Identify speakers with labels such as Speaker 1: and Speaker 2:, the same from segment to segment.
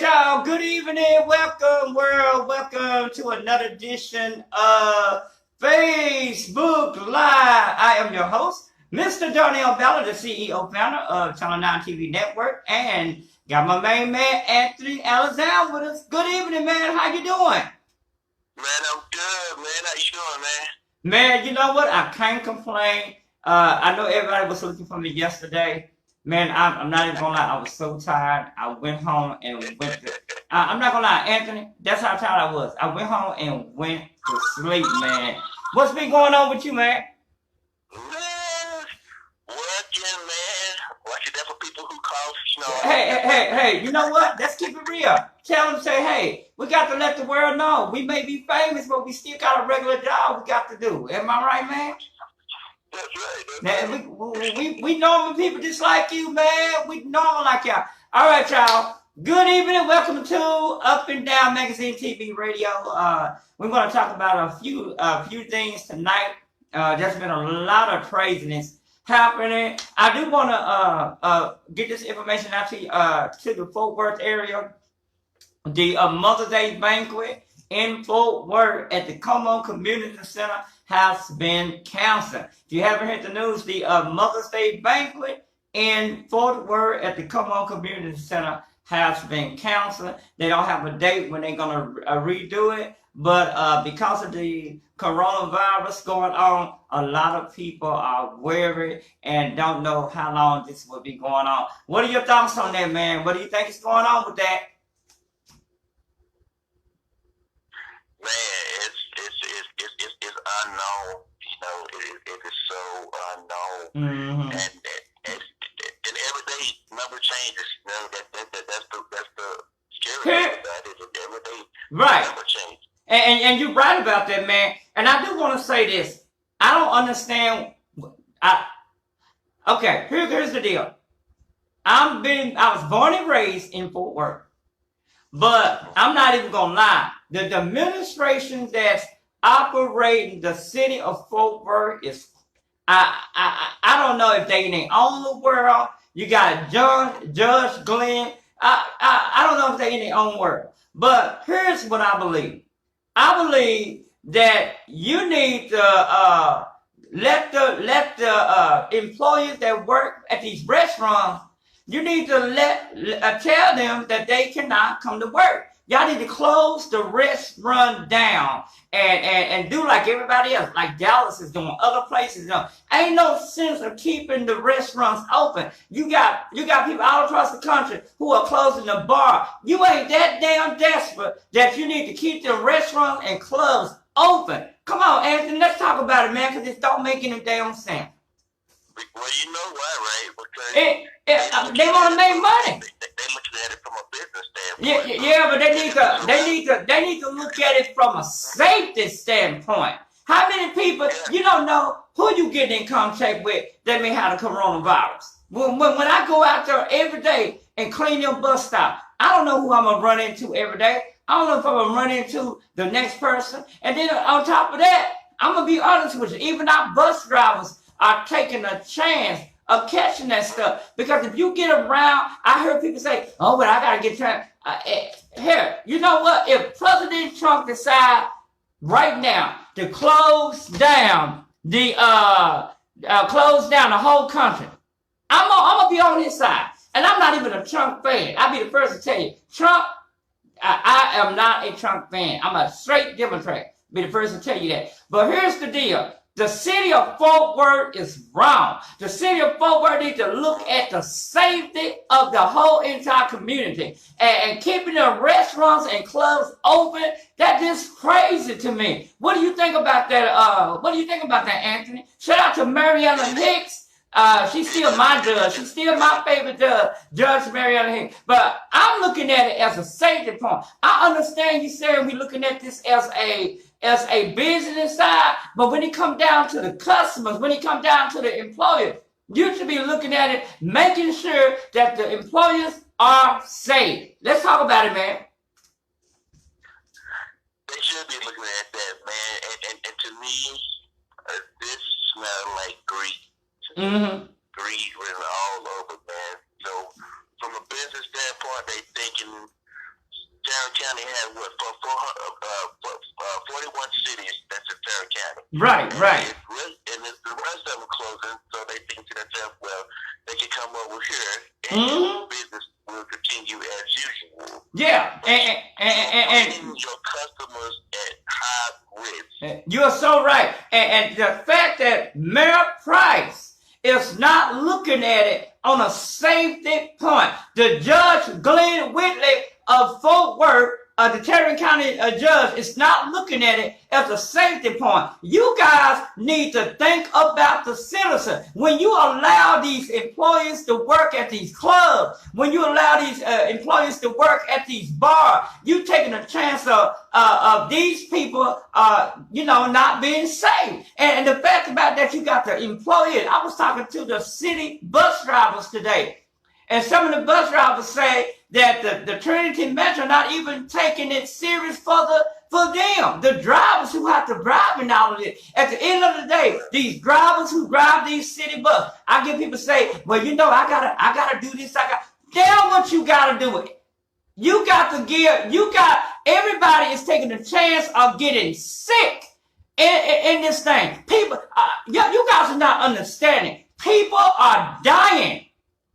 Speaker 1: right, y'all. Good evening. Welcome, world. Welcome to another edition of Facebook Live. I am your host, Mr. Donnell Ballard, the CEO founder of Channel 9 TV Network, and got my main man, Anthony Alexander, with us. Good evening, man. How you doing?
Speaker 2: Man, I'm good, man. How you doing, man?
Speaker 1: Man, you know what? I can't complain. I know everybody was looking for me yesterday. Man, I'm not even gonna lie. I was so tired. I went home and went to. I'm not gonna lie, Anthony. That's how tired I was. I went home and went to sleep, man. What's been going on with you, man?
Speaker 2: Man, working, man. Watching that for people who call,
Speaker 1: Hey, you know what? Let's keep it real. Tell them, say, hey, we got to let the world know. We may be famous, but we still got a regular job we got to do. Am I right, man?
Speaker 2: That's right.
Speaker 1: Man, we normal people just like you, man. We normal like y'all. All right, y'all. Good evening. Welcome to Up and Down Magazine TV Radio. We're going to talk about a few things tonight. There's been a lot of craziness happening. I do want to get this information out to the Fort Worth area. The Mother's Day banquet in Fort Worth at the Como Community Center has been canceled. If you haven't heard the news, the Mother's Day banquet in Fort Worth at the Como Community Center has been canceled. They don't have a date when they're going to redo it, but because of the coronavirus going on, a lot of people are worried and don't know how long this will be going on. What are your thoughts on that, man? What do you think is going on with that?
Speaker 2: Man, it's unknown. You know, it is so unknown,
Speaker 1: Mm-hmm.
Speaker 2: and every day number changes. You know, that's the scary thing about it. Every day
Speaker 1: right.
Speaker 2: Number changes.
Speaker 1: And you're right about that, man. And I do want to say this. I don't understand. Okay, here's the deal. I was born and raised in Fort Worth, but I'm not even gonna lie. The administration that's operating the city of Fort Worth is, I don't know if they in their own world. You got Judge Glenn. I don't know if they in their own world. But here's what I believe. I believe that you need to let the employees that work at these restaurants. You need to tell them that they cannot come to work. Y'all need to close the restaurant down and do like everybody else, like Dallas is doing, other places doing. Ain't no sense of keeping the restaurants open. You got people all across the country who are closing the bar. You ain't that damn desperate that you need to keep the restaurants and clubs open. Come on, Anthony, let's talk about it, man, because it don't make any damn sense.
Speaker 2: Well, you know why, right? Because
Speaker 1: they want to make money.
Speaker 2: They looking at it from a business standpoint.
Speaker 1: Yeah, but they need to look at it from a safety standpoint. How many people you don't know who you get in contact with that may have the coronavirus? When I go out there every day and clean your bus stop, I don't know who I'm gonna run into every day. I don't know if I'm gonna run into the next person. And then on top of that, I'm gonna be honest with you. Even our bus drivers are taking a chance of catching that stuff. Because if you get around, I heard people say, oh, but I got to get here, you know what? If President Trump decide right now to close down the whole country, I'm gonna be on his side. And I'm not even a Trump fan. I'll be the first to tell you, Trump, I am not a Trump fan. I'm a straight Democrat. Be the first to tell you that. But here's the deal. The city of Fort Worth is wrong. The city of Fort Worth needs to look at the safety of the whole entire community. And keeping the restaurants and clubs open, that is crazy to me. What do you think about that? What do you think about that, Anthony? Shout out to Mariana Hicks. She's still my judge. She's still my favorite judge, Judge Mariana Hicks. But I'm looking at it as a safety point. I understand you saying we're looking at this as a business side, but when it comes down to the customers, when it comes down to the employers, you should be looking at it, making sure that the employers are safe. Let's talk about it, man.
Speaker 2: They should be looking at that, man. And to me, this smells like greed.
Speaker 1: Mm-hmm.
Speaker 2: Greed written all over, man. So from a business standpoint, they thinking Tarrant County has what, 41 cities that's in Tarrant County.
Speaker 1: Right, right.
Speaker 2: And the rest of them closing, so they think to themselves, well, they can come over here and business will continue as usual.
Speaker 1: Yeah, and
Speaker 2: your customers at high risk.
Speaker 1: You're so right. And the fact that Mayor Price is not looking at it on a safety point. The Judge Glenn Whitley of Fort Worth, the Tarrant County judge, is not looking at it as a safety point. You guys need to think about the citizen. When you allow these employees to work at these clubs, when you allow these employees to work at these bars, you're taking a chance of these people, not being safe. And the fact about that, you got the employees. I was talking to the city bus drivers today, and some of the bus drivers say that the Trinity Metro not even taking it serious for them. The drivers who have to drive in all of this. At the end of the day, these drivers who drive these city buses, I get people say, well, I gotta do this. Damn what you gotta do it. Everybody is taking a chance of getting sick in this thing. People, you guys are not understanding. People are dying.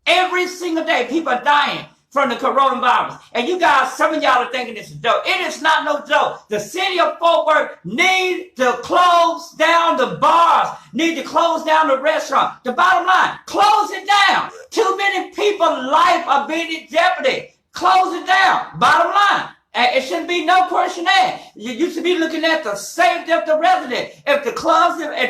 Speaker 1: Every single day, people are dying from the coronavirus. And you guys, some of y'all are thinking it's a joke. It is not no joke. The city of Fort Worth needs to close down the bars, need to close down the restaurant. The bottom line, close it down. Too many people's life are being in jeopardy. Close it down. Bottom line. It shouldn't be no question asked. You should be looking at the safety of the resident. If the clubs and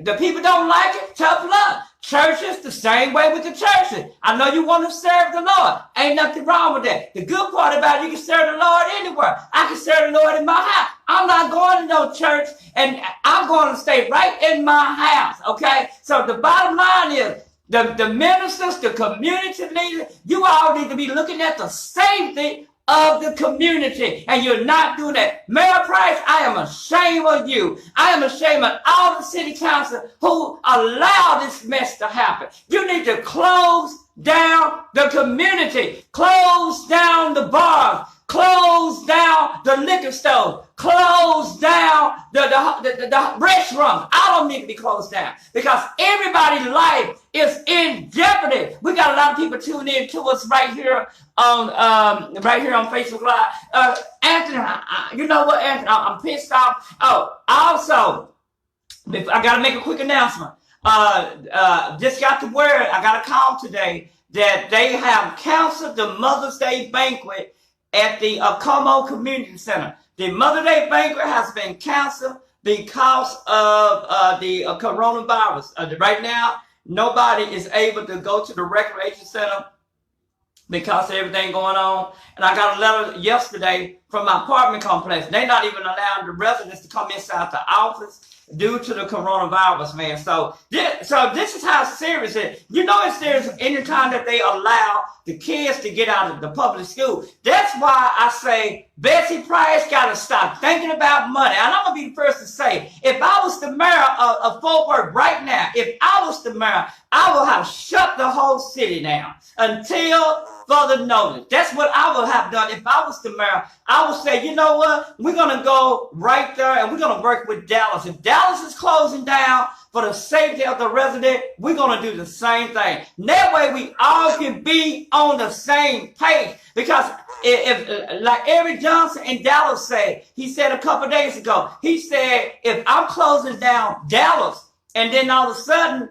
Speaker 1: the people don't like it, tough luck. Churches, the same way with the churches. I know you want to serve the Lord. Ain't nothing wrong with that. The good part about it, you can serve the Lord anywhere. I can serve the Lord in my house. I'm not going to no church, and I'm going to stay right in my house, okay? So the bottom line is, the ministers, the community leaders, you all need to be looking at the safety of the community, and you're not doing that. Mayor Price, I am ashamed of you. I am ashamed of all the city council who allow this mess to happen. You need to close down the community, close down the bars, close down the liquor stores, close down the restaurants. I don't need to be closed down because everybody's life is in jeopardy. We got a lot of people tuning in to us right here on Facebook Live. Anthony, you know what, Anthony? I'm pissed off. Oh, also, I got to make a quick announcement. Just got the word. I got a call today that they have canceled the Mother's Day banquet at the Como Community Center. The Mother's Day banquet has been canceled because of the coronavirus. Right now, nobody is able to go to the recreation center because of everything going on. And I got a letter yesterday from my apartment complex. They're not even allowing the residents to come inside the office due to the coronavirus, man. So this is how serious it is. You know it's serious anytime that they allow the kids to get out of the public school. That's why I say Betsy Price got to stop thinking about money. And I'm going to be the first to say, if I was the mayor of Fort Worth right now, if I was the mayor, I would have shut the whole city down until further notice. That's what I would have done if I was the mayor. I would say, you know what? We're going to go right there and we're going to work with Dallas. If Dallas is closing down for the safety of the resident, we're going to do the same thing. That way we all can be on the same page. Because if like Eric Johnson in Dallas said, he said a couple of days ago, he said, if I'm closing down Dallas and then all of a sudden,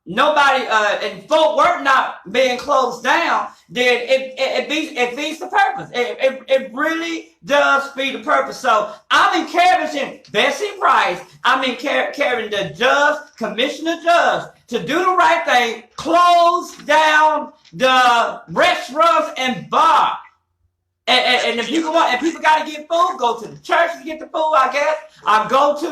Speaker 1: nobody in Fort Worth not being closed down, then it feeds the purpose. It really does feed the purpose. So I'm encouraging Betsy Price, I'm encouraging the judge, commissioner judge, to do the right thing, close down the restaurants and bars. And if people got to get food, go to the church to get the food, I guess. Or go to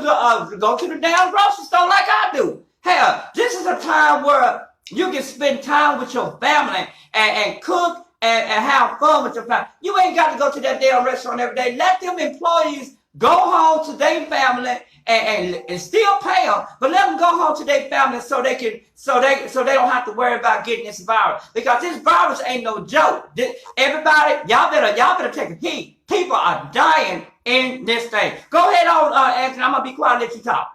Speaker 1: the damn grocery store like I do. Hell, this is a time where you can spend time with your family and cook and have fun with your family. You ain't got to go to that damn restaurant every day. Let them employees go home to their family and still pay them, but let them go home to their family so they don't have to worry about getting this virus, because this virus ain't no joke. Everybody, y'all better take a heed. People are dying in this thing. Go ahead on, Anthony. I'm gonna be quiet and let you talk.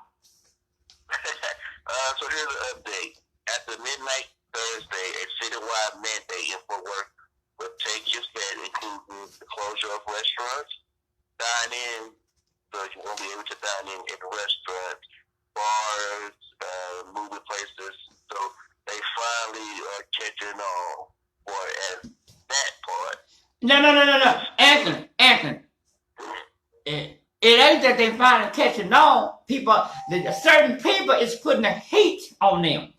Speaker 2: So here's an update. After midnight Thursday, a citywide mandate in Fort Worth will take effect, including the closure of restaurants, dine-in, so you won't be able to dine in the restaurants, bars, movie places. So they finally are catching on for as that part.
Speaker 1: No. Anthony. It ain't that they finally catching on. Certain people is putting the heat on them.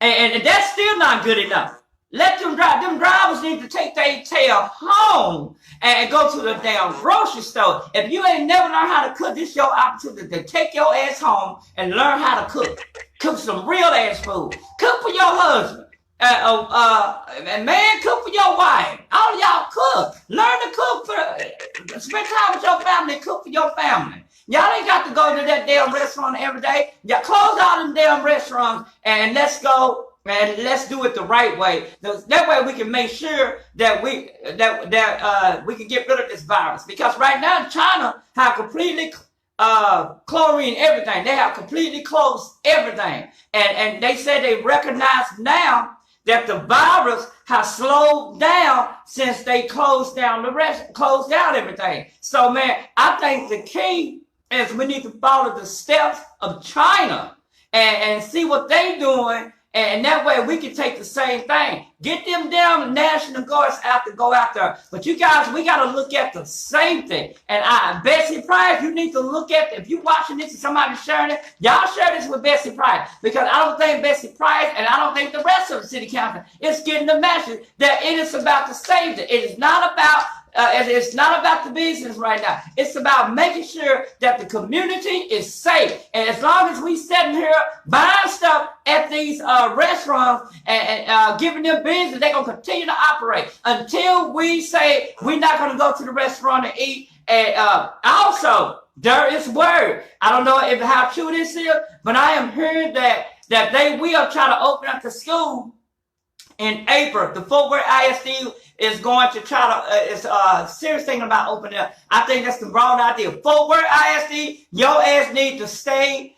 Speaker 1: And that's still not good enough. Let them drive. Them drivers need to take their tail home and go to the damn grocery store. If you ain't never learned how to cook, this is your opportunity to take your ass home and learn how to cook. Cook some real ass food. Cook for your husband. And man, cook for your wife. All of y'all cook. Learn to cook. Spend time with your family. Cook for your family. Y'all ain't got to go to that damn restaurant every day. Y'all close all them damn restaurants and let's go. And let's do it the right way. That way we can make sure that we can get rid of this virus. Because right now China have completely chlorine everything. They have completely closed everything. And they say they recognize now that the virus has slowed down since they closed down everything. So man, I think the key is we need to follow the steps of China and see what they're doing. And that way we can take the same thing. Get them damn National Guards out to go out there. But you guys, we got to look at the same thing. And Bessie Price, you need to look at, if you're watching this and somebody's sharing it, y'all share this with Bessie Price. Because I don't think Bessie Price and I don't think the rest of the city council is getting the message that it is about the safety. It is not about it's not about the business right now. It's about making sure that the community is safe. And as long as we sitting here buying stuff at these restaurants and giving them business, they're going to continue to operate until we say we're not going to go to the restaurant and eat. And also, there is word. I don't know how true this is, but I am hearing that they will try to open up the school in April. The Fort Worth ISD is going to try to, serious thinking about opening up. I think that's the wrong idea. Fort Worth ISD, your ass need to stay,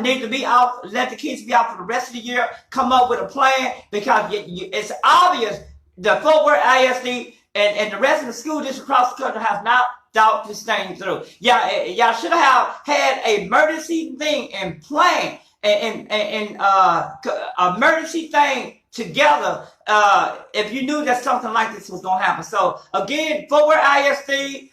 Speaker 1: need to be out, let the kids be out for the rest of the year, come up with a plan, because it's obvious the Fort Worth ISD and the rest of the school districts across the country has not thought this thing through. Y'all should have had a emergency thing and plan and emergency thing together if you knew that something like this was going to happen. So again, Fort Worth ISD,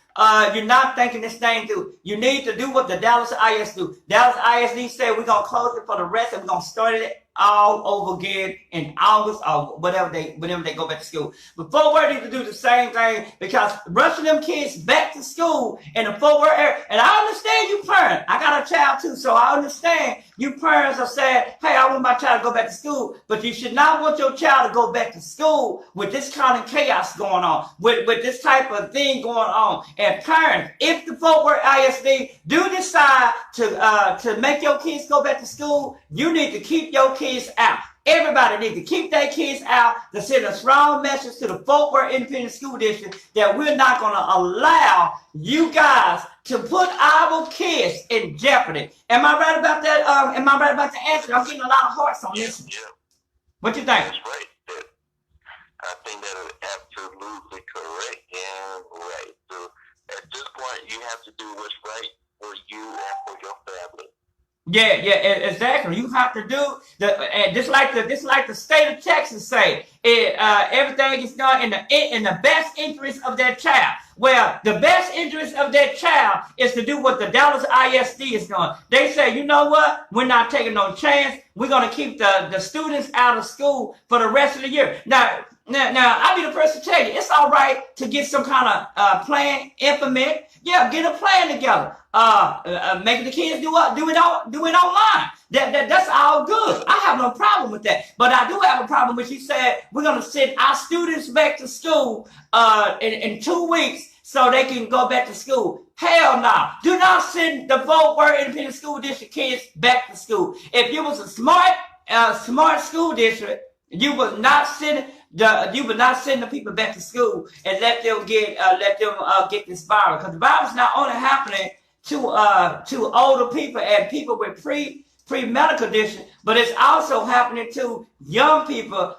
Speaker 1: you're not thinking this thing through. You need to do what the Dallas ISD do. Dallas ISD said we're going to close it for the rest and we're going to start it all over again in August or whenever they go back to school. But Fort Worth need to do the same thing, because rushing them kids back to school in the Fort Worth area. And I understand you parents. I got a child too, so I understand you parents are saying, hey, I want my child to go back to school. But you should not want your child to go back to school with this kind of chaos going on, with this type of thing going on. And parents, if the Fort Worth ISD do decide to make your kids go back to school, you need to keep your kids out. Everybody needs to keep their kids out, to send a strong message to the Fort Worth Independent School District that we're not going to allow you guys to put our kids in jeopardy. Am I right about that? Am I right about the answer? I'm getting a lot of hearts on this.
Speaker 2: Yeah. What
Speaker 1: you think?
Speaker 2: That's right. I think that is absolutely correct and right. So at this point, you have to do what's right for you and for your family.
Speaker 1: Yeah, exactly. You have to do just like the state of Texas say, everything is done in the best interest of that child. Well, the best interest of that child is to do what the Dallas ISD is doing. They say, you know what? We're not taking no chance. We're going to keep the students out of school for the rest of the year. Now, I'll be the first to tell you, it's all right to get some kind of plan, implement. Yeah, get a plan together. Making the kids do it online. That's all good. I have no problem with that. But I do have a problem with you said we're going to send our students back to school in 2 weeks. so they can go back to school. Hell no. Do not send the Fort Worth Independent School District kids back to school. If you was a smart school district, you would not send the people back to school and let them get this virus. Because the virus is not only happening to older people and people with pre-medical condition, but it's also happening to young people,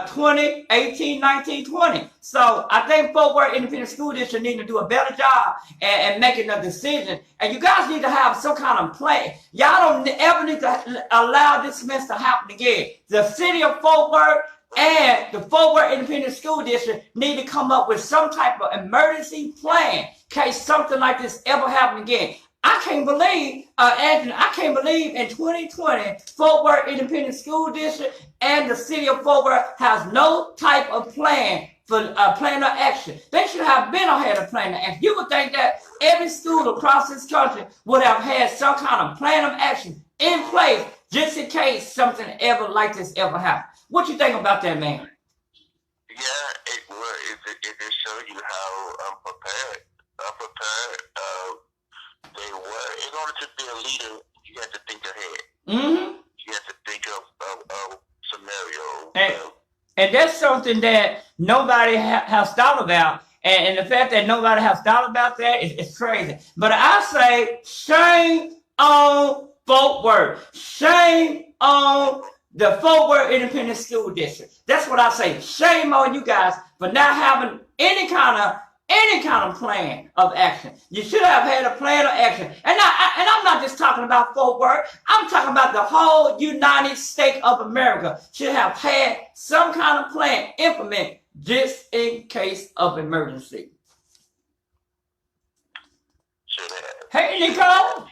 Speaker 1: 20, 18, 19, 20. So I think Fort Worth Independent School District need to do a better job and making a decision. And you guys need to have some kind of plan. Y'all don't ever need to allow this mess to happen again. The city of Fort Worth and the Fort Worth Independent School District need to come up with some type of emergency plan in case something like this ever happen again. I can't believe, Anthony, I can't believe in 2020, Fort Worth Independent School District and the city of Fort Worth has no type of plan for plan of action. They should have been ahead of plan of action. You would think that every school across this country would have had some kind of plan of action in place just in case something ever like this ever happened. What you think about that, man?
Speaker 2: Yeah, it just shows you how unprepared they were. In order to be a leader, you have to think ahead.
Speaker 1: Mm-hmm.
Speaker 2: You have to think of scenarios.
Speaker 1: And that's something that nobody has thought about. And the fact that nobody has thought about that is crazy. But I say, shame on Fort Worth. Shame on the Fort Worth Independent School District. That's what I say. Shame on you guys for not having any kind of plan of action. You should have had a plan of action. And I'm not just talking about Fort Worth. I'm talking about the whole United States of America should have had some kind of plan implemented just in case of emergency. Hey, Nicole.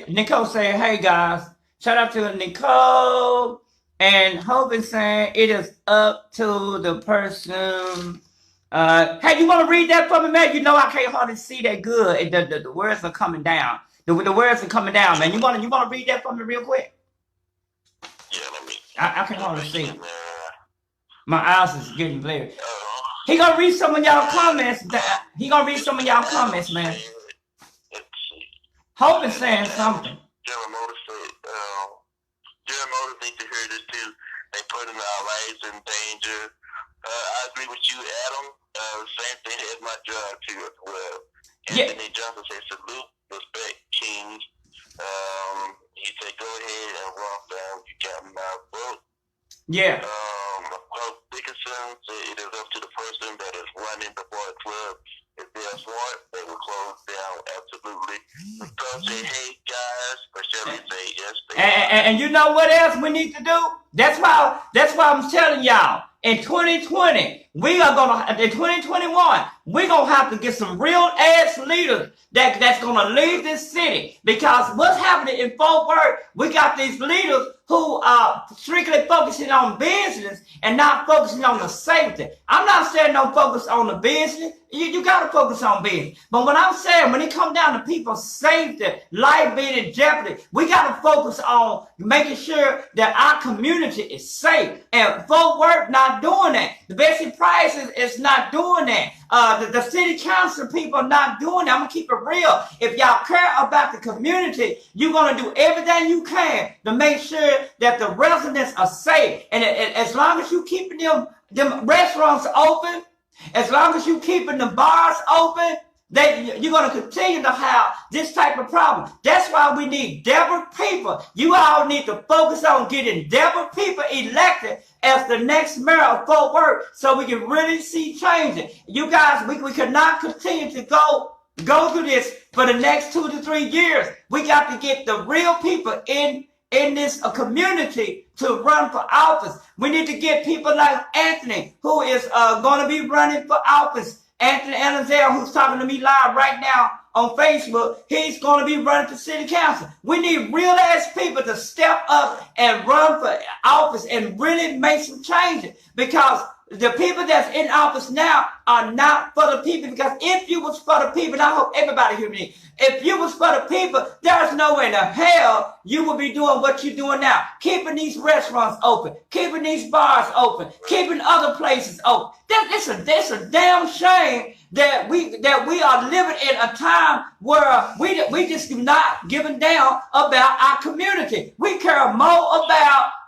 Speaker 1: Nicole saying, hey, guys. Shout out to Nicole. And Hope saying, it is up to the person. Hey, you want to read that for me, man? You know I can't hardly see that good. The words are coming down. The words are coming down, man. You want to read that for me real quick?
Speaker 2: Yeah, let me.
Speaker 1: I can hardly see. My eyes is getting blurry. He gonna read some of y'all comments. He gonna read some of y'all comments, man. Hope is saying something.
Speaker 2: General Motors need to hear this too. They putting our lives in danger. I agree with you, Adam. Same thing at my job too as well. Anthony Johnson said, salute, respect, kings. He said, go ahead and run down. You got my vote.
Speaker 1: Yeah.
Speaker 2: Hope Dickinson said it is up to the person that is running the boy club. If they're smart, they will close down. Absolutely. Because say, hey guys, but Shelley say yes.
Speaker 1: And you know what else we need to do? That's why I'm telling y'all. In 2020, in 2021, we're gonna have to get some real ass leaders that's gonna lead this city. Because what's happening in Fort Worth, we got these leaders who are strictly focusing on business and not focusing on the safety. I'm not saying don't focus on the business. You gotta focus on business. But what I'm saying, when it comes down to people's safety, life being in jeopardy, we gotta focus on making sure that our community is safe. And Fort Worth not doing that. The Bessie Price is not doing that. The city council people are not doing that. I'm gonna keep it real. If y'all care about the community, you're gonna do everything you can to make sure that the residents are safe. And as long as you keeping them restaurants open, as long as you keeping the bars open, you're going to continue to have this type of problem. That's why we need Deborah people. You all need to focus on getting Deborah people elected as the next mayor of Fort Worth so we can really see changes. You guys, we cannot continue to go through this for the next 2 to 3 years. We got to get the real people in this community to run for office. We need to get people like Anthony, who is going to be running for office. Anthony Alexander, who's talking to me live right now on Facebook, he's going to be running for city council. We need real ass people to step up and run for office and really make some changes, because the people that's in office now are not for the people, because if you was for the people, and I hope everybody hear me, if you was for the people, there's no way in hell you would be doing what you're doing now, keeping these restaurants open, keeping these bars open, keeping other places open. It's a damn shame that we are living in a time where we just do not give a damn about our community. We care more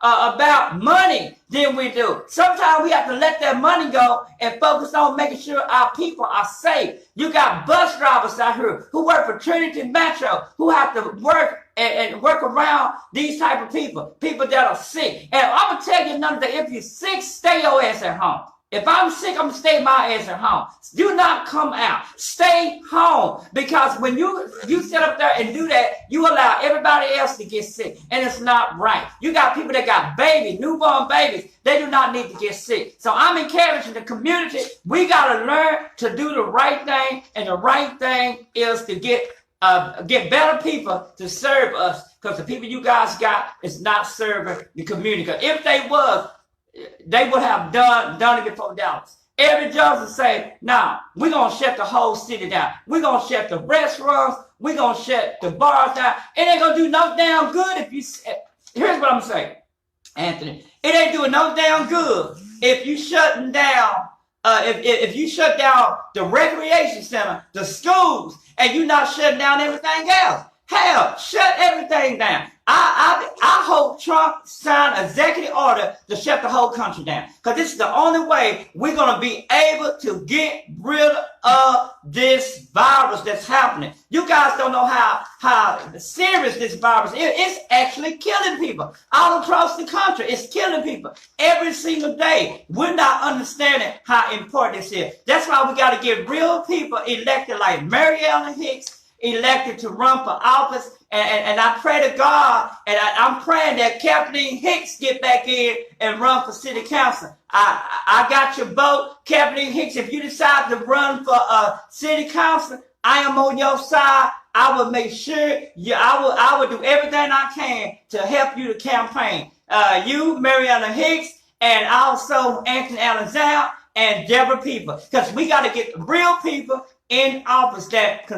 Speaker 1: about money than we do. Sometimes we have to let that money go and focus on making sure our people are safe. You got bus drivers out here who work for Trinity Metro who have to work and work around these type of people that are sick. And I'm gonna tell you another thing: if you're sick, stay your ass at home. If I'm sick, I'm going to stay my ass at home. Do not come out. Stay home. Because when you sit up there and do that, you allow everybody else to get sick. And it's not right. You got people that got babies, newborn babies. They do not need to get sick. So I'm encouraging the community. We got to learn to do the right thing. And the right thing is to get better people to serve us. Because the people you guys got is not serving the community. Because if they was, they would have done it before Dallas. Every judge would say, nah, we're going to shut the whole city down. We're going to shut the restaurants. We're going to shut the bars down. It ain't going to do no damn good if you... Here's what I'm saying, Anthony. It ain't doing no damn good if you shutting down, if you shut down the recreation center, the schools, and you not shutting down everything else. Hell, shut everything down. I hope Trump signed executive order to shut the whole country down. Because this is the only way we're going to be able to get rid of this virus that's happening. You guys don't know how serious this virus is. It's actually killing people all across the country. It's killing people every single day. We're not understanding how important this is. That's why we got to get real people elected like Mary Ellen Hicks, elected to run for office, and I pray to God, and I'm praying that Kathleen Hicks get back in and run for city council. I got your vote, Kathleen Hicks. If you decide to run for city council, I am on your side. I will make sure I will do everything I can to help you to campaign. You, Mariana Hicks, and also Anthony Alexander and Deborah People, because we got to get real people in office that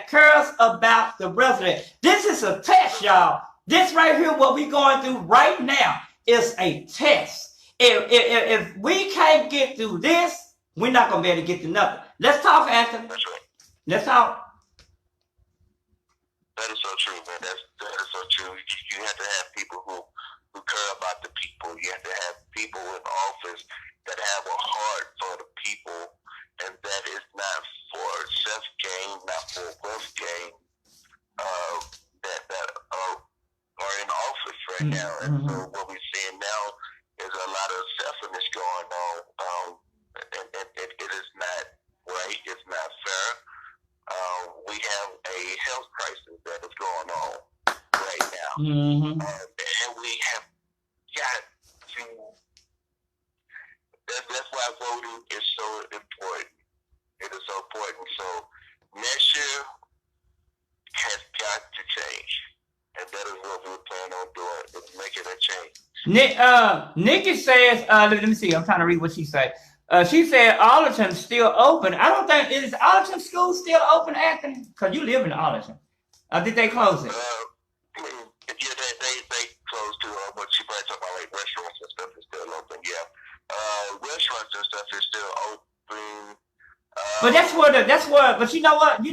Speaker 1: cares about the resident. This is a test, y'all. This right here, what we're going through right now, is a test. If we can't get through this, we're not going to be able to get to nothing. Let's talk, Anthony.
Speaker 2: That's right.
Speaker 1: Let's talk.
Speaker 2: That is so true, man. That is so true. You have to have people who care about the people. You have to have people in office that have a heart for the people, and that is not for self-gain, not for wealth gain, that are in office right now. And so what we're seeing now is a lot of selfishness going on, and it is not right. It's not fair. We have a health crisis that is going on right now, and we have got to. That's why voting is so important. It is so important. So next year has got to change, and that is what we're planning on doing, is making a change.
Speaker 1: Nikki says, let me see, I'm trying to read what she said. She said Arlington's still open. I don't think, is Arlington School still open, Anthony? Because you live in Arlington. Did they close it?
Speaker 2: Yeah, they closed too, but she probably talking about like restaurants and stuff is still open, yeah. Restaurants and stuff is still open.
Speaker 1: But you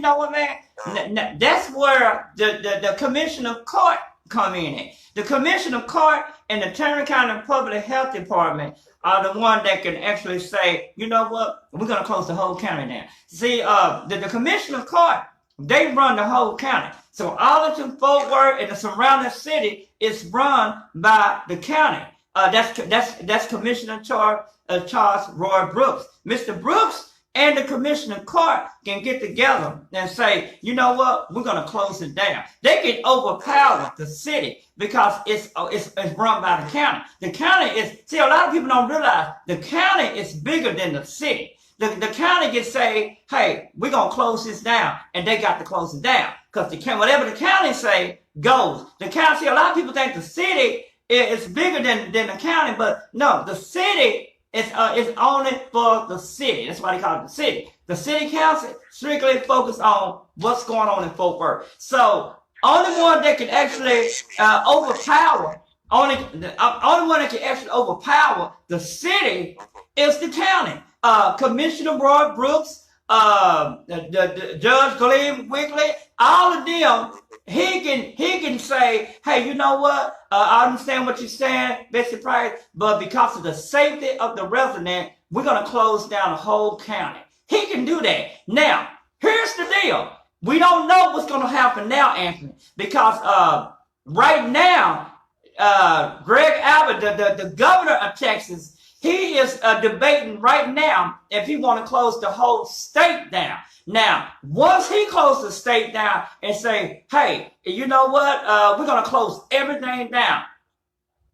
Speaker 1: know what, man? That's where the Commissioner of Court come in. The Commissioner of Court and the Tarrant County Public Health Department are the one that can actually say, you know what, we're going to close the whole county down. See, the Commissioner of Court, they run the whole county. So Arlington, Fort Worth, and the surrounding city is run by the county. That's Commissioner Charles Roy Brooks. Mr. Brooks and the Commissioner of Court can get together and say, you know what, we're going to close it down. They can overpower the city because it's run by the county. The county is, see, a lot of people don't realize the county is bigger than the city. The county can say, hey, we're going to close this down, and they got to close it down because whatever the county say goes. The county, see, a lot of people think the city is bigger than the county, but no, the city It's only for the city. That's why they call it the city. The city council strictly focus on what's going on in Fort Worth. So only one that can actually overpower, only one that can actually overpower the city is the county. Commissioner Roy Brooks, the Judge Glenn Wigley, all of them. He can say, hey, you know what? I understand what you're saying, Betsy Price, but because of the safety of the resident, we're gonna close down the whole county. He can do that. Now, here's the deal. We don't know what's gonna happen now, Anthony, because right now, Greg Abbott, the governor of Texas, he is debating right now if he want to close the whole state down. Now, once he closes the state down and say, hey, you know what? We're going to close everything down.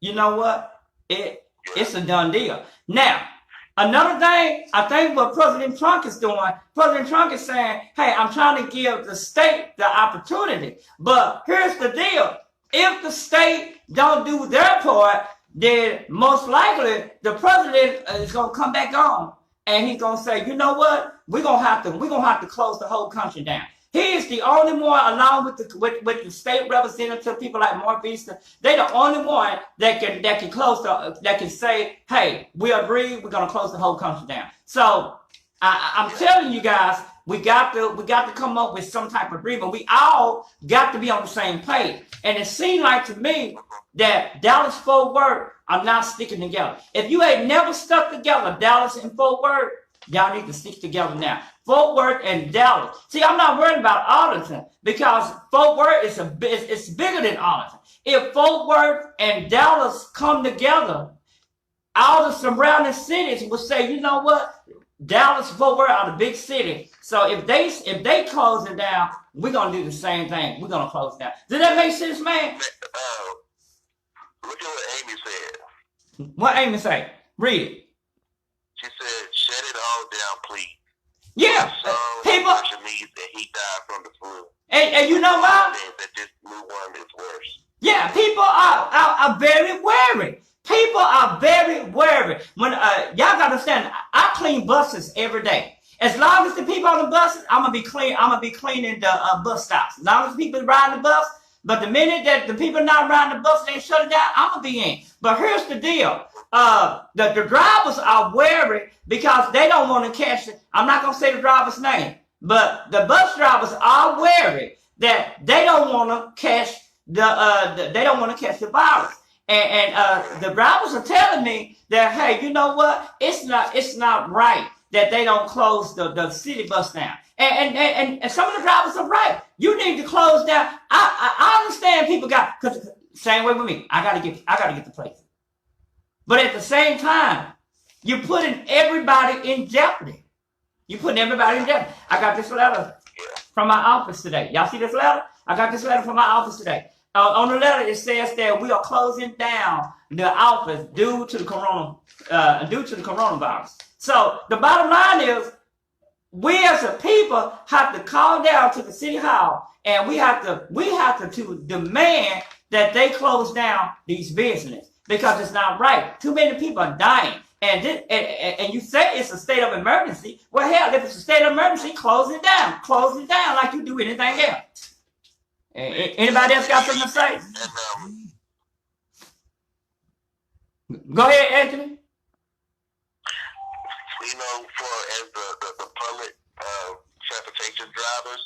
Speaker 1: You know what? It's a done deal. Now, another thing, I think what President Trump is doing, President Trump is saying, hey, I'm trying to give the state the opportunity. But here's the deal. If the state don't do their part, then most likely the president is going to come back on and he's going to say, you know what? We're going to have to close the whole country down. He is the only one, along with the state representative, people like Mark Easter, they're the only one that can close that can say, hey, we agree, we're going to close the whole country down. So I'm telling you guys, we got to come up with some type of agreement. We all got to be on the same page. And it seemed like to me that Dallas Fort Worth are not sticking together. If you ain't never stuck together, Dallas and Fort Worth, y'all need to stick together now. Fort Worth and Dallas. See, I'm not worried about Arlington because Fort Worth it's bigger than Arlington. If Fort Worth and Dallas come together, all the surrounding cities will say, you know what? Dallas, Fort Worth are the big city. So if they close it down, we're gonna do the same thing. We're gonna close it down. Does that make sense, man?
Speaker 2: Look at what Amy said.
Speaker 1: What Amy say? Read it.
Speaker 2: She said, "Shut it all down, please."
Speaker 1: Yeah, people.
Speaker 2: That he died from the flu.
Speaker 1: And you know why?
Speaker 2: That this new one is worse.
Speaker 1: Yeah, people are very wary. People are very wary. When y'all gotta understand, I clean buses every day. As long as the people on the buses, I'm gonna be cleaning the bus stops. As long as the people riding the bus. But the minute that the people not riding the bus, they shut it down, I'm gonna be in. But here's the deal. The drivers are wary because they don't want to catch it. I'm not gonna say the driver's name, but the bus drivers are wary that they don't want to catch the virus. And the drivers are telling me that, hey, you know what? It's not right that they don't close the city bus down. And some of the drivers are right. You need to close down. I understand people because same way with me. I gotta get the place. But at the same time, you're putting everybody in jeopardy. You're putting everybody in jeopardy. I got this letter from my office today. Y'all see this letter? I got this letter from my office today. On the letter, it says that we are closing down the office due to the coronavirus. So the bottom line is, we as a people have to call down to the city hall, and we have to demand that they close down these businesses because it's not right. Too many people are dying, and you say it's a state of emergency. Well, hell, if it's a state of emergency, close it down like you do anything else. Anybody else got something to say? Go ahead, Anthony.
Speaker 2: You know, as the public transportation drivers,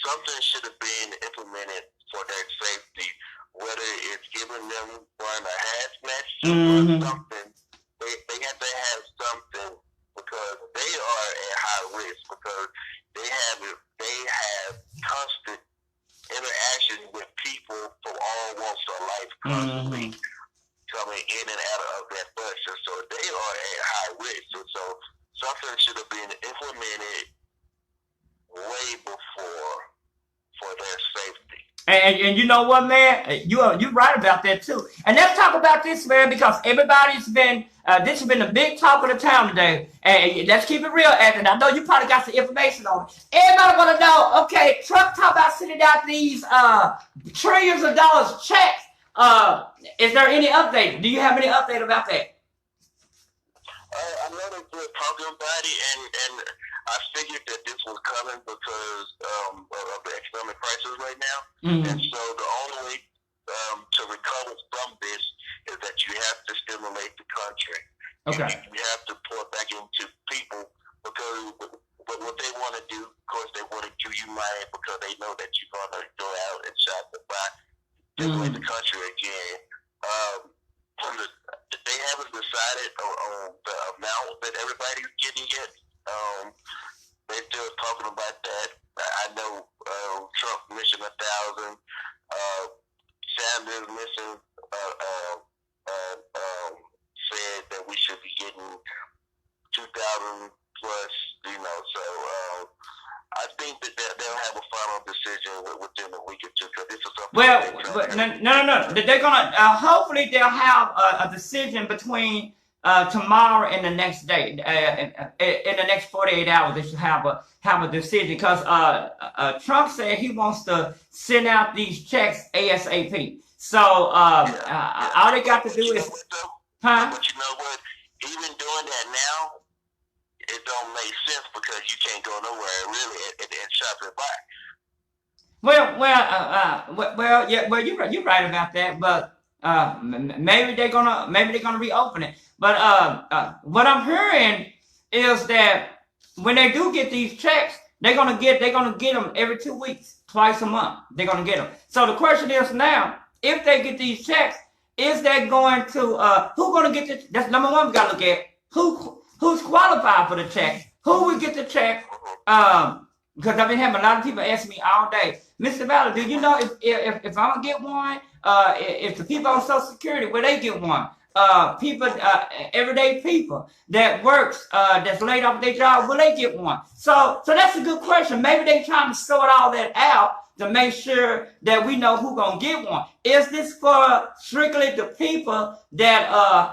Speaker 2: something should have been implemented for their safety. Whether it's giving them one a hazmat suit or something, they have to have something because they are at high risk because they have constant interaction with people from all walks of life constantly coming in and out of that bus. So they are at high risk. So something should have been implemented way before for their safety.
Speaker 1: And you know what, man? You're right about that too. And let's talk about this, man, because everybody's been this has been a big talk of the town today. And let's keep it real, Anthony. I know you probably got some information on it. Everybody want to know. Okay, Trump talk about sending out these trillions of dollars checks. Is there any update? Do you have any update about that?
Speaker 2: I know that they're talking about it, and I figured that this was coming because of the economic crisis right now.
Speaker 1: Mm-hmm.
Speaker 2: And so the only way to recover from this is that you have to stimulate the country.
Speaker 1: Okay.
Speaker 2: You have to pour back into people because what they want to do, of course, they want to do you money because they know that you're going to go out and shop and buy, stimulate the country again. They haven't decided on the amount that everybody's getting yet. They're still talking about that. I know Trump mentioned 1,000. Sanders mentioned said that we should be getting 2,000 plus. So I think that they'll have a final decision within a week or two because this is something.
Speaker 1: Well, no. They're gonna hopefully they'll have a decision between tomorrow and the next day. In the next 48 hours, they should have a decision because Trump said he wants to send out these checks ASAP. So all they got to do is, huh?
Speaker 2: But you know what? Even doing that now, it don't make sense because you can't go nowhere really and shop and buy.
Speaker 1: Well, you're right about that, but maybe they're gonna reopen it. But what I'm hearing is that when they do get these checks, they're gonna get them every 2 weeks, twice a month. They're gonna get them. So the question is now, if they get these checks, is that going to who's gonna get the? That's number one. We gotta look at who's qualified for the check. Who will get the check? Because I've been having a lot of people ask me all day, Mr. Ballard, do you know if I'm gonna get one? If the people on Social Security, will they get one? People, everyday people that works, that's laid off their job, will they get one? So that's a good question. Maybe they trying to sort all that out to make sure that we know who gonna get one. Is this for strictly the people that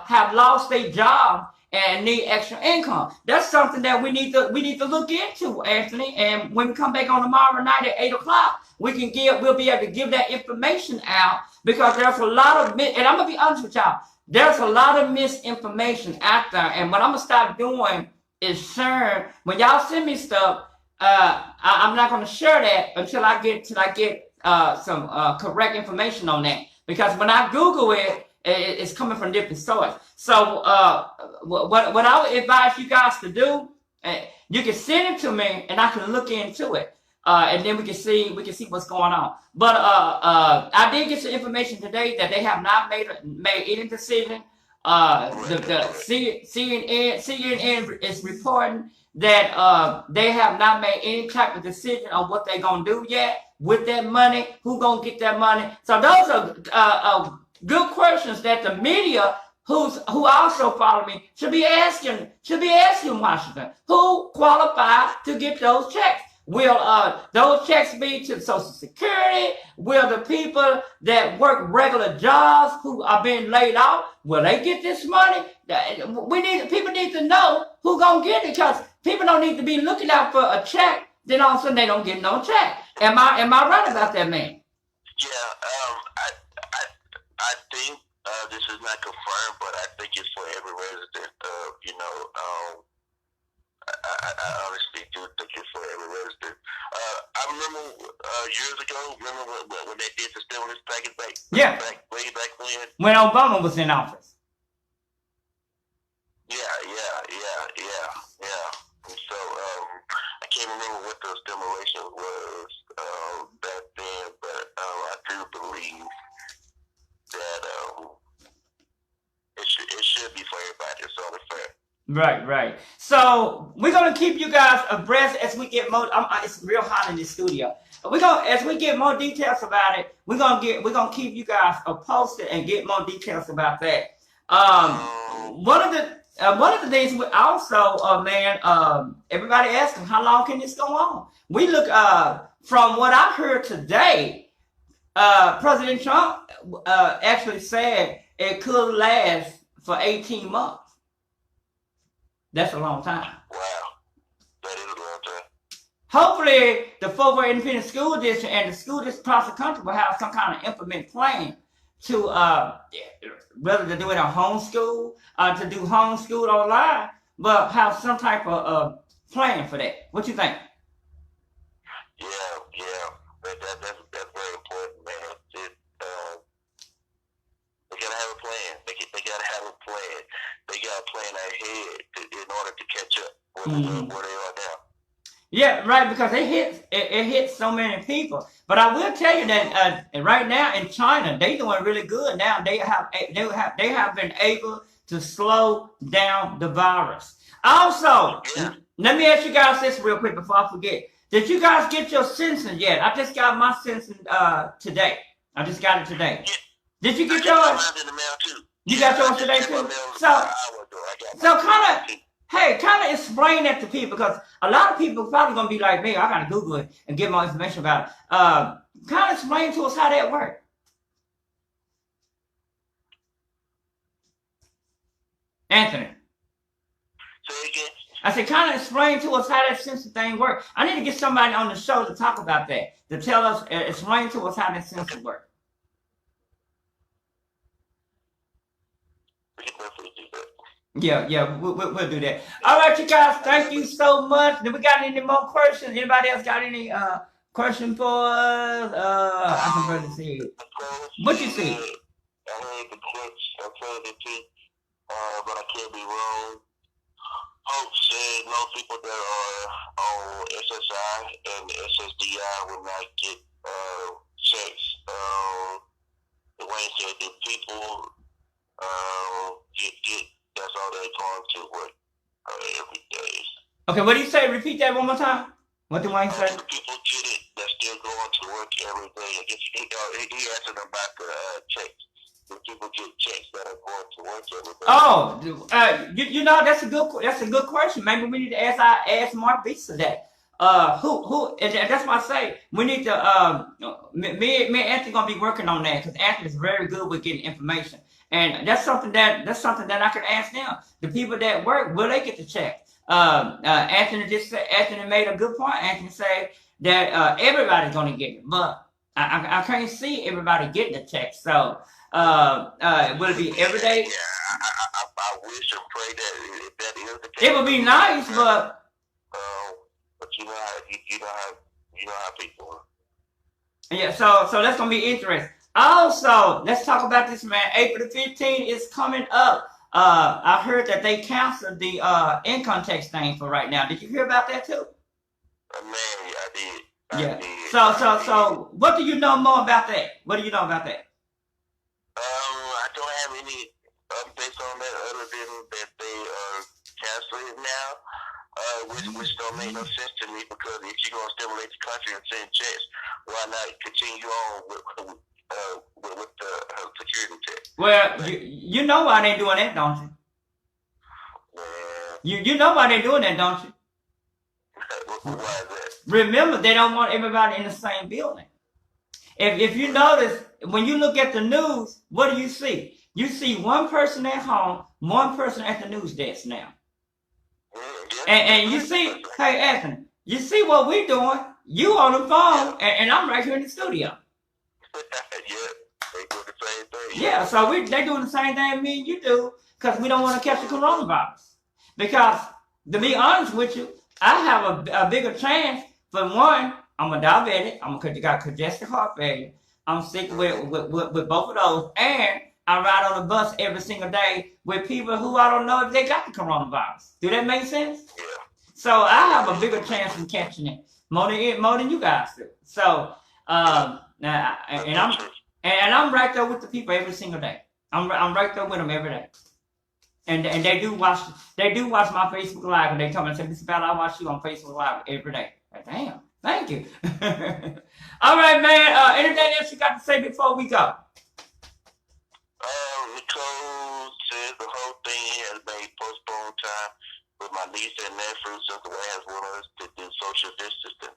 Speaker 1: have lost their job and need extra income? That's something that we need to look into, Anthony. And when we come back on tomorrow night at 8 o'clock, we'll be able to give that information out because there's a lot of and I'm gonna be honest with y'all, there's a lot of misinformation out there. And what I'm gonna start doing is sharing. When y'all send me stuff, I'm not gonna share that until I get some correct information on that. Because when I Google it, it's coming from different sources. So what I would advise you guys to do, you can send it to me and I can look into it. And then we can see what's going on. But I did get some information today that they have not made any decision. The CNN is reporting that they have not made any type of decision on what they're gonna do yet with that money. Who gonna get that money? So those are good questions that the media, who also follow me, should be asking Washington. Who qualified to get those checks? Will those checks be to Social Security? Will the people that work regular jobs who are being laid off, will they get this money? People need to know who gonna get it, because people don't need to be looking out for a check, then all of a sudden they don't get no check. Am I right about that, man?
Speaker 2: Yeah, I think this is not confirmed, but I think it's for every resident. I honestly do think it's for every resident. I remember years ago. Remember when they did the stimulus package back?
Speaker 1: Yeah.
Speaker 2: Way back when.
Speaker 1: When Obama was in office.
Speaker 2: Yeah. And so I can't remember what the stimulation was back then, but I do believe that it should be for everybody. It's only fair.
Speaker 1: Right. So we're gonna keep you guys abreast as we get more. It's real hot in this studio. As we get more details about it, we're gonna keep you guys posted and get more details about that. One of the things we also, everybody asking how long can this go on? We look from what I heard today, President Trump actually said it could last for 18 months. That's a long time.
Speaker 2: Wow. That is a long time.
Speaker 1: Hopefully, the Fort Worth Independent School District and the school districts across the country will have some kind of implement plan to whether to do it on homeschool, to do homeschool online, but have some type of plan for that. What you think?
Speaker 2: Yeah, yeah. That's very important, man. They gotta have a plan. They gotta have a plan. They gotta plan ahead in order to catch up where they are now.
Speaker 1: Yeah, right. Because it hits so many people. But I will tell you that right now in China, they doing really good now. They have been able to slow down the virus. Also, let me ask you guys this real quick before I forget. Did you guys get your census yet? I just got my census today. I just got it today.
Speaker 2: Yeah.
Speaker 1: Did you get yours?
Speaker 2: In the mail too.
Speaker 1: You got yours today too? So kind of explain that to people, because a lot of people probably gonna be like me. I gotta Google it and get more information about it. Kind of explain to us how that works. Anthony.
Speaker 2: Say again.
Speaker 1: I said, kind of explain to us how that census thing works. I need to get somebody on the show to talk about that, to tell us, explain to us how that census works. Yeah, we'll do that. All right, you guys, thank you so much. Do we got any more questions? Anybody else got any question for us? I can barely see it. What you see?
Speaker 2: I heard the clips. I heard it too, but I can't be wrong. Hope said most people that are on SSI and SSDI will not get checks. Dwayne said that people get that's all they're going to work every day.
Speaker 1: Okay, what do you say? Repeat that one more time. What did Wayne say?
Speaker 2: People get it that's still going to work every day. I guess he asked them about the checks. Do people get checks that are going to work every day?
Speaker 1: Oh, you know, that's a good question. Maybe we need to ask Mark Visa that. Who? And that's why I say we need to. Me and Anthony gonna be working on that, because Anthony's very good with getting information, and that's something that I can ask them. The people that work, will they get the check? Anthony made a good point. Anthony said that everybody's gonna get it, but I can't see everybody getting the check. So will it be every day?
Speaker 2: Yeah, I wish and pray that if that is the case,
Speaker 1: it would be nice, but
Speaker 2: you know how people are.
Speaker 1: Yeah, so that's gonna be interesting. Also, let's talk about this, man. April the 15th is coming up. I heard that they canceled the income tax thing for right now. Did you hear about that too?
Speaker 2: Man, I did.
Speaker 1: Yeah.
Speaker 2: I did.
Speaker 1: So what do you know more about that? What do you know about that?
Speaker 2: I don't have any updates on that other than that they are canceling it now. Which don't make no sense to me, because if you're gonna stimulate the country and send checks, why not continue on with the security check?
Speaker 1: Well, you know why they're doing that, don't you? You know why they're doing that, don't you?
Speaker 2: Why is that?
Speaker 1: Remember, they don't want everybody in the same building. If you notice, when you look at the news, what do you see? You see one person at home, one person at the news desk now. And you see, hey Anthony, you see what we're doing? You on the phone, and I'm right here in the studio.
Speaker 2: Yeah, they do the same thing.
Speaker 1: Yeah, so they doing the same thing me and you do, because we don't want to catch the coronavirus. Because, to be honest with you, I have a bigger chance. For one, I'm a diabetic. Got congestive heart failure. I'm sick with both of those, and I ride on the bus every single day with people who I don't know if they got the coronavirus. Do that make sense?
Speaker 2: Yeah.
Speaker 1: So I have a bigger chance in catching it more than you guys do. So and I'm right there with the people every single day. I'm right there with them every day. And they do watch my Facebook Live, and they come and say, Mr. Ballard, I watch you on Facebook Live every day. Like, damn, thank you. All right, man. Anything else you got to say before we go?
Speaker 2: Nicole says the whole thing has been postponed time with my niece and nephew, since the way has wanted us to do social distancing.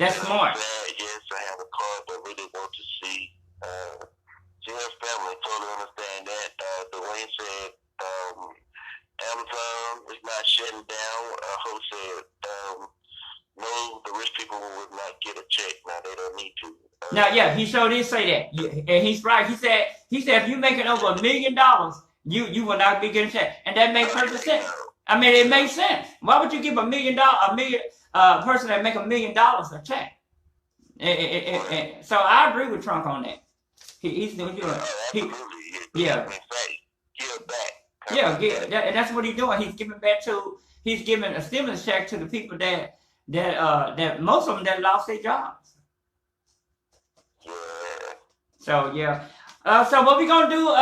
Speaker 1: That's smart.
Speaker 2: Yes, I have a card, but really want to see. She has family, totally understand that. Dwayne said Amazon is not shutting down. Hope said no, the rich people would not get a check. Now they don't need to.
Speaker 1: Now, yeah, he sure did say that, and he's right. He said if you're making over $1 million, you will not be getting checked, and that makes perfect sense. I mean, it makes sense. Why would you give $1 million person that make $1 million a check? So I agree with Trump on that. He's doing. Yeah.
Speaker 2: Give back.
Speaker 1: Yeah, that's what he's doing. He's giving a stimulus check to the people that most of them that lost their jobs.
Speaker 2: Yeah.
Speaker 1: So yeah. So what we gonna do?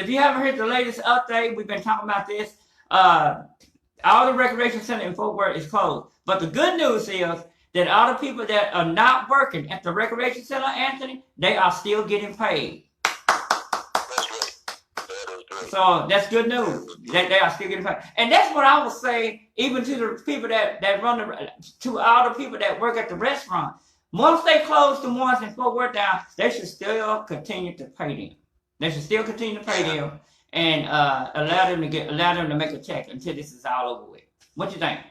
Speaker 1: If you haven't heard the latest update, we've been talking about this. All the recreation center in Fort Worth is closed. But the good news is that all the people that are not working at the recreation center, Anthony, they are still getting paid. So that's good news. They are still getting paid, and that's what I would say. Even to the people that to all the people that work at the restaurant, once they close the ones in Fort Worth down, they should still continue to pay them. They should still continue to pay them and allow them to make a check until this is all over with. What you think?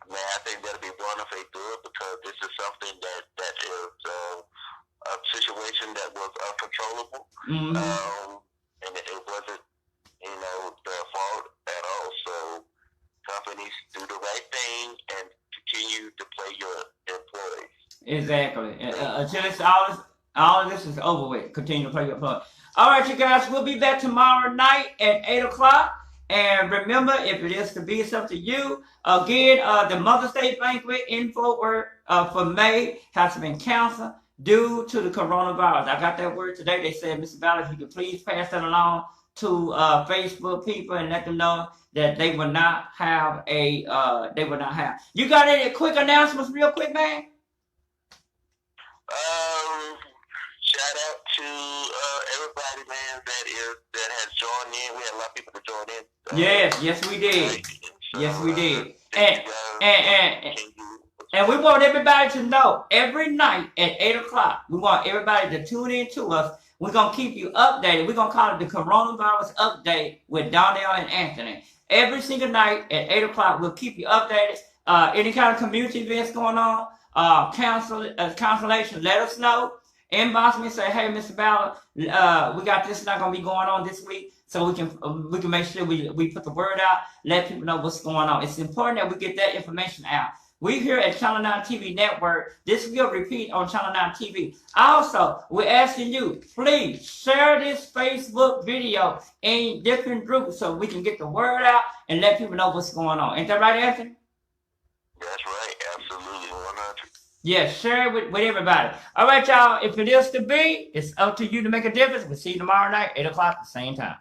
Speaker 2: Man, I think that'll be wonderful if they do it, because this is something that is a situation that was uncontrollable.
Speaker 1: Mm-hmm.
Speaker 2: And it wasn't, their fault at all. So companies do the right thing and continue to pay your employees.
Speaker 1: Exactly. Until all of this is over with, continue to pay your employees. All right, you guys, we'll be back tomorrow night at 8 o'clock. And remember, if it is to be, it's up to you. Again, the Mother's Day banquet in Fort Worth for May has been canceled due to the coronavirus. I got that word today. They said, Mr. Ballard, if you could please pass that along to Facebook people and let them know that they will not have You got any quick announcements real quick, man?
Speaker 2: Shout out to everybody, man, that has joined in. We had a lot of people to join in.
Speaker 1: Yes, we did. Yes, we did. And we want everybody to know, every night at 8 o'clock, we want everybody to tune in to us. We're going to keep you updated. We're going to call it the Coronavirus Update with Donnell and Anthony. Every single night at 8 o'clock, we'll keep you updated. Any kind of community events going on, cancellation, let us know. Inbox me and say, hey, Mr. Ballard, we got this not going to be going on this week. So we can make sure we put the word out, let people know what's going on. It's important that we get that information out. We here at Channel 9 TV Network, this will repeat on Channel 9 TV. Also, we're asking you, please share this Facebook video in different groups so we can get the word out and let people know what's going on. Ain't that right, Anthony?
Speaker 2: That's right. Absolutely. 100.
Speaker 1: Yes, share it with everybody. All right, y'all. If it is to be, it's up to you to make a difference. We'll see you tomorrow night, 8 o'clock, the same time.